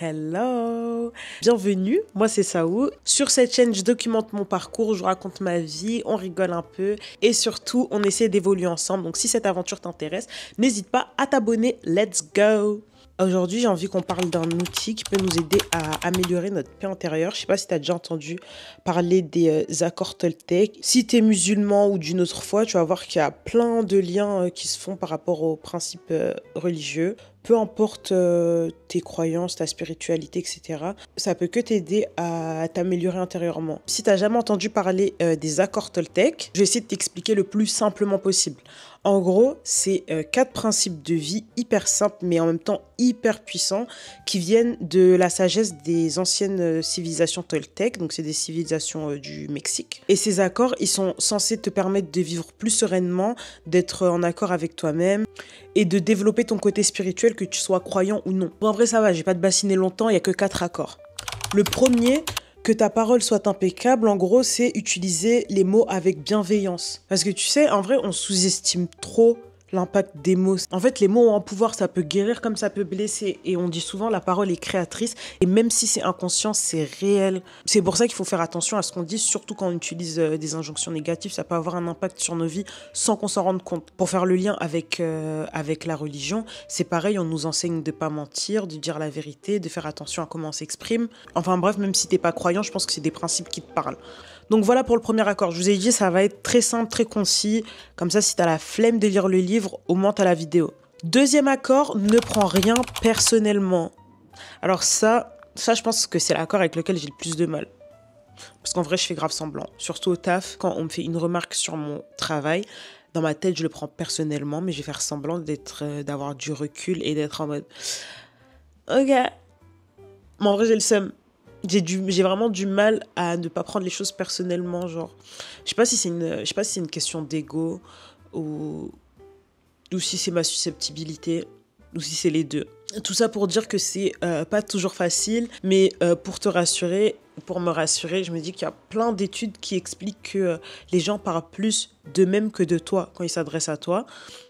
Hello! Bienvenue, moi c'est Saou. Sur cette chaîne, je documente mon parcours, je raconte ma vie, on rigole un peu et surtout, on essaie d'évoluer ensemble. Donc si cette aventure t'intéresse, n'hésite pas à t'abonner. Let's go! Aujourd'hui, j'ai envie qu'on parle d'un outil qui peut nous aider à améliorer notre paix intérieure. Je sais pas si tu as déjà entendu parler des accords Toltec. Si tu es musulman ou d'une autre foi, tu vas voir qu'il y a plein de liens qui se font par rapport aux principes religieux. Peu importe tes croyances, ta spiritualité, etc. Ça peut que t'aider à t'améliorer intérieurement. Si tu n'as jamais entendu parler des accords Toltec, je vais essayer de t'expliquer le plus simplement possible. En gros, c'est 4 principes de vie hyper simples, mais en même temps hyper puissants, qui viennent de la sagesse des anciennes civilisations Toltec, donc c'est des civilisations du Mexique. Et ces accords, ils sont censés te permettre de vivre plus sereinement, d'être en accord avec toi-même et de développer ton côté spirituel, que tu sois croyant ou non. Bon, en vrai, ça va, je vais pas te bassiner longtemps, il y a que 4 accords. Le premier, que ta parole soit impeccable, en gros, c'est utiliser les mots avec bienveillance. Parce que tu sais, en vrai, on sous-estime trop l'impact des mots. En fait, les mots ont un pouvoir, ça peut guérir comme ça peut blesser. Et on dit souvent, la parole est créatrice. Et même si c'est inconscient, c'est réel. C'est pour ça qu'il faut faire attention à ce qu'on dit, surtout quand on utilise des injonctions négatives. Ça peut avoir un impact sur nos vies sans qu'on s'en rende compte. Pour faire le lien avec la religion, c'est pareil, on nous enseigne de pas mentir, de dire la vérité, de faire attention à comment on s'exprime. Enfin bref, même si t'es pas croyant, je pense que c'est des principes qui te parlent. Donc voilà pour le premier accord. Je vous ai dit, ça va être très simple, très concis. Comme ça, si tu as la flemme de lire le livre, au moins tu as la vidéo. Deuxième accord, ne prends rien personnellement. Alors ça, je pense que c'est l'accord avec lequel j'ai le plus de mal. Parce qu'en vrai, je fais grave semblant. Surtout au taf, quand on me fait une remarque sur mon travail, dans ma tête, je le prends personnellement, mais je vais faire semblant d'avoir du recul et d'être en mode... Ok. Mais en vrai, j'ai le seum. J'ai vraiment du mal à ne pas prendre les choses personnellement, genre. Je sais pas si c'est une question d'ego ou si c'est ma susceptibilité ou si c'est les deux. Tout ça pour dire que c'est pas toujours facile, mais pour me rassurer, je me dis qu'il y a plein d'études qui expliquent que les gens parlent plus d'eux-mêmes que de toi quand ils s'adressent à toi.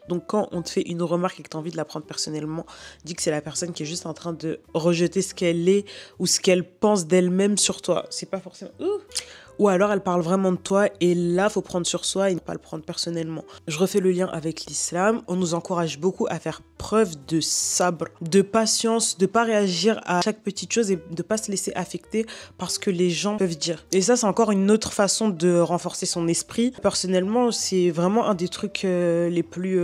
Donc quand on te fait une remarque et que tu as envie de la prendre personnellement, dis que c'est la personne qui est juste en train de rejeter ce qu'elle est ou ce qu'elle pense d'elle-même sur toi. C'est pas forcément... Ou alors elle parle vraiment de toi et là, faut prendre sur soi et ne pas le prendre personnellement. Je refais le lien avec l'islam. On nous encourage beaucoup à faire preuve de sabre, de patience, de pas réagir à chaque petite chose et de pas se laisser affecter par ce que les gens peuvent dire. Et ça, c'est encore une autre façon de renforcer son esprit. Personnellement, c'est vraiment un des trucs les plus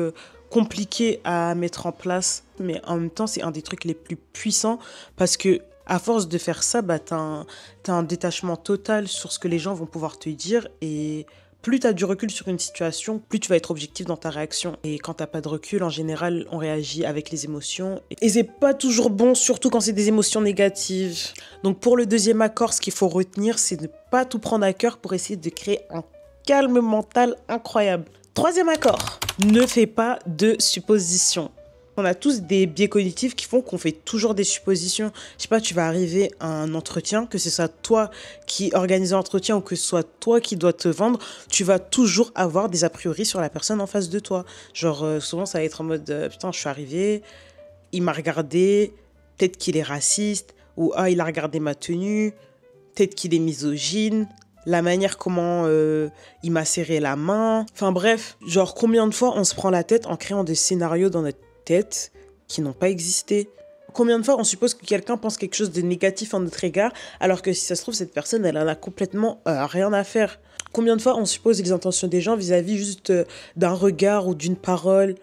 compliqués à mettre en place, mais en même temps, c'est un des trucs les plus puissants parce que à force de faire ça, t'as un détachement total sur ce que les gens vont pouvoir te dire et plus t'as du recul sur une situation, plus tu vas être objectif dans ta réaction. Et quand t'as pas de recul, en général, on réagit avec les émotions. Et c'est pas toujours bon, surtout quand c'est des émotions négatives. Donc pour le deuxième accord, ce qu'il faut retenir, c'est de ne pas tout prendre à cœur pour essayer de créer un calme mental incroyable. Troisième accord, ne fais pas de suppositions. On a tous des biais cognitifs qui font qu'on fait toujours des suppositions. Je sais pas, tu vas arriver à un entretien, que ce soit toi qui organise l'entretien ou que ce soit toi qui dois te vendre, tu vas toujours avoir des a priori sur la personne en face de toi. Genre, souvent, ça va être en mode putain, je suis arrivé, il m'a regardé, peut-être qu'il est raciste, ou ah, il a regardé ma tenue, peut-être qu'il est misogyne. La manière comment il m'a serré la main. Enfin bref, genre combien de fois on se prend la tête en créant des scénarios dans notre tête qui n'ont pas existé. Combien de fois on suppose que quelqu'un pense quelque chose de négatif en notre égard, alors que si ça se trouve, cette personne, elle en a complètement rien à faire. Combien de fois on suppose les intentions des gens vis-à-vis juste d'un regard ou d'une parole.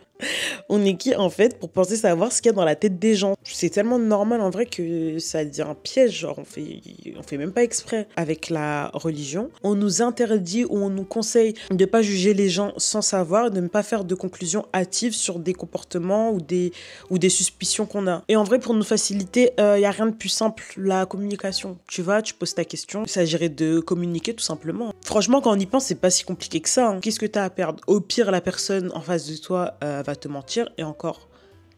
On est qui en fait pour penser savoir ce qu'il y a dans la tête des gens? C'est tellement normal en vrai que ça devient un piège, genre on fait même pas exprès. Avec la religion, on nous interdit ou on nous conseille de pas juger les gens sans savoir, de ne pas faire de conclusions hâtives sur des comportements ou des suspicions qu'on a. Et en vrai, pour nous faciliter, y a rien de plus simple, la communication. Tu poses ta question, il s'agirait de communiquer tout simplement. Franchement, quand on y pense, c'est pas si compliqué que ça. Qu'est-ce que t'as à perdre? Au pire, la personne en face de toi va te mentir, et encore,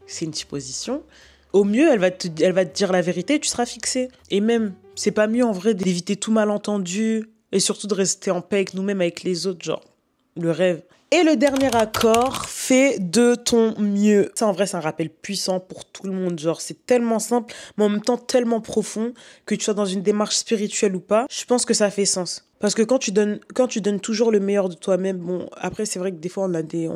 c'est une supposition. Au mieux, elle va te dire la vérité et tu seras fixé. Et même, c'est pas mieux en vrai d'éviter tout malentendu et surtout de rester en paix avec nous-mêmes, avec les autres, genre, le rêve. Et le dernier accord, fais de ton mieux. Ça, en vrai, c'est un rappel puissant pour tout le monde. Genre, c'est tellement simple, mais en même temps tellement profond, que tu sois dans une démarche spirituelle ou pas, je pense que ça fait sens. Parce que quand tu donnes toujours le meilleur de toi-même, bon, après, c'est vrai que des fois, on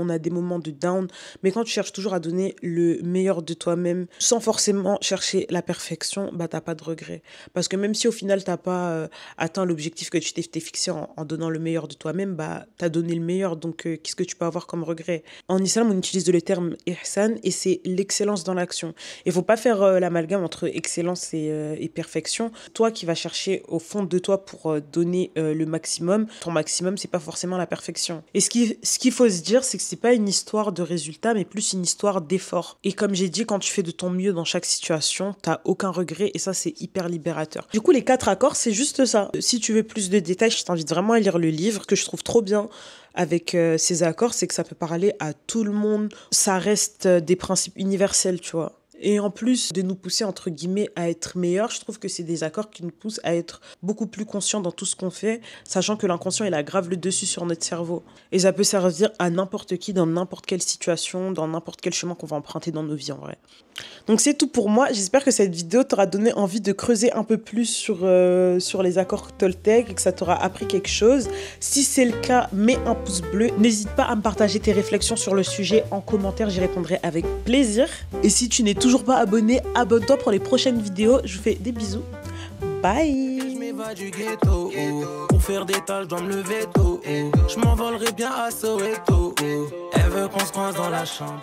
a des moments de down, mais quand tu cherches toujours à donner le meilleur de toi-même, sans forcément chercher la perfection, bah, t'as pas de regret. Parce que même si au final, t'as pas atteint l'objectif que tu t'es fixé en donnant le meilleur de toi-même, bah, t'as donné le meilleur, donc qu'est-ce que tu peux avoir comme regret? En islam, on utilise le terme ihsan, et c'est l'excellence dans l'action. Il faut pas faire l'amalgame entre excellence et perfection. Toi qui vas chercher au fond de toi pour donner le maximum, ton maximum, c'est pas forcément la perfection. Et ce qu'il faut se dire, c'est que c'est pas une histoire de résultat, mais plus une histoire d'effort. Et comme j'ai dit, quand tu fais de ton mieux dans chaque situation, t'as aucun regret, et ça, c'est hyper libérateur. Du coup, les 4 accords, c'est juste ça. Si tu veux plus de détails, je t'invite vraiment à lire le livre, que je trouve trop bien avec ces accords, c'est que ça peut parler à tout le monde. Ça reste des principes universels, tu vois. Et en plus de nous pousser, entre guillemets, à être meilleurs, je trouve que c'est des accords qui nous poussent à être beaucoup plus conscients dans tout ce qu'on fait, sachant que l'inconscient, il a grave le dessus sur notre cerveau. Et ça peut servir à n'importe qui, dans n'importe quelle situation, dans n'importe quel chemin qu'on va emprunter dans nos vies, en vrai. Donc c'est tout pour moi. J'espère que cette vidéo t'aura donné envie de creuser un peu plus sur les accords Toltec et que ça t'aura appris quelque chose. Si c'est le cas, mets un pouce bleu. N'hésite pas à me partager tes réflexions sur le sujet en commentaire, j'y répondrai avec plaisir. Et si tu n'es toujours pas abonné, abonne-toi pour les prochaines vidéos. Je vous fais des bisous. Bye. Du ghetto, pour faire des tâches, je dois me lever tôt. Je m'envolerai bien à Soweto. Elle veut qu'on se croise dans la chambre.